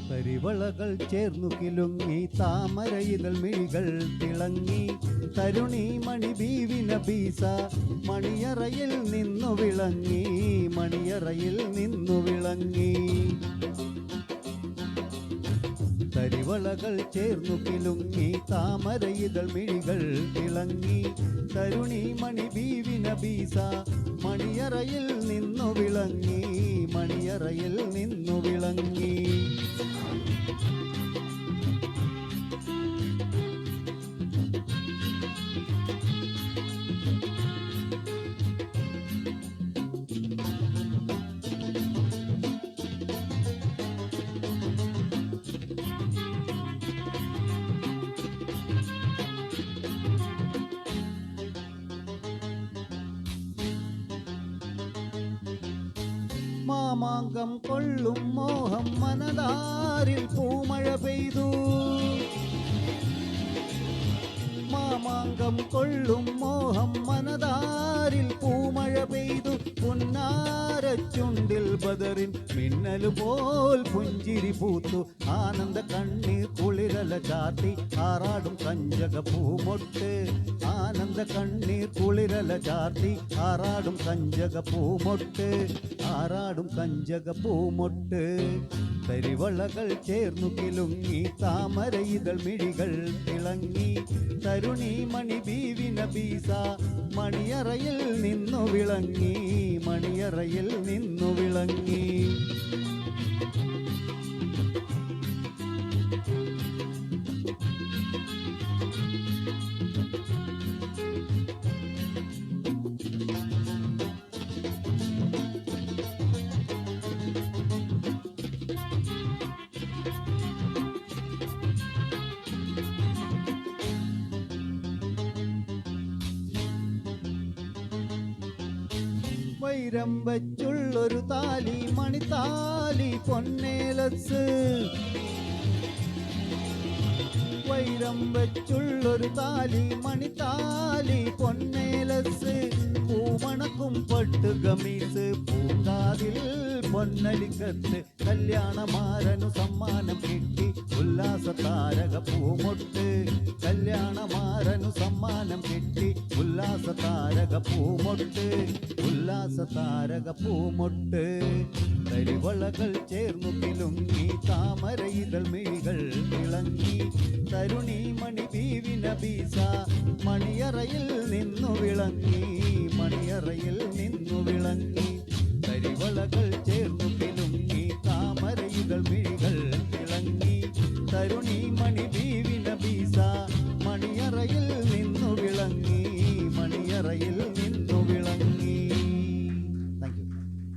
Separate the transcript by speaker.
Speaker 1: തരിവളകൾ ചേർന്നു കിലുങ്ങി താമരയിതൾ മിഴികൾ തിളങ്ങി തരുണി മണി ബീവിന ബീസ മണിയറയിൽ നിന്നു വിളങ്ങി മണിയറയിൽ നിന്നു വിളങ്ങി തരിവളകൾ ചേർന്നു കിലുങ്ങി താമരയിതൾ മിഴികൾ തിളങ്ങി തരുണി മണി ബീവിന ബീസ മണിയറയിൽ നിന്നു വിളങ്ങി മണിയറയിൽ നിന്നു വിളങ്ങി മാമാങ്കം കൊള്ളും മോഹം മനതാരിൽ പൂമഴ പെയ്തു മാമാങ്കം കൊള്ളും മോഹം മനതാരിൽ പൂമഴ പെയ്തു പുന്നാരച്ചുണ്ടിൽ ബദറിൻ മിന്നലു പോൽ പുഞ്ചിരി പൂത്തു ആനന്ദ കണ്ണീർ കുളിരല ചാർത്തി ആറാടും കഞ്ചക പൂമൊട്ട് ആനന്ദ കണ്ണീർ കുളിരല ചാർത്തി ആറാടും കഞ്ചക പൂമൊട്ട് ആറാടും കഞ്ചക പൂമൊട്ട് തരിവളകൾ ചേർന്നു കിലുങ്ങി താമരയിതൾ മിഴികൾ തിളങ്ങി തരുണി മണി ബീവിന ബീസ മണിയറയിൽ നിന്നു വിളങ്ങി മണിയറയിൽ നിന്നു വിളങ്ങി വൈരം വച്ചുള്ളൊരു താലി മണിത്താലി പൊന്നേലസ് വൈരം വച്ചുള്ളൊരു താലി മണിത്താലി പൊന്നേലസ് പൂമണക്കും പട്ട് ഗമീസ് പൂങ്കാതിൽ പൊന്നലിക്കത്ത് കല്യാണമാരനു സമ്മാനം കിട്ടി ഉല്ലാസ താരക പൂമൊട്ട് കല്യാണമാരനു സമ്മാനം കിട്ടി ഉല്ലാസ താരക പൂമൊട്ട് ഉല്ലാസ താരക പൂമൊട്ട് തരിവളകൾ ചേർന്നു കിലുങ്ങി താമരയിതൾ മിഴികൾ തിളങ്ങി തരുണി മണി ബീവിന ബീസ മണിയറയിൽ നിന്നു വിളങ്ങി മണിയറയിൽ നിന്നു വിളങ്ങി തരിവളകൾ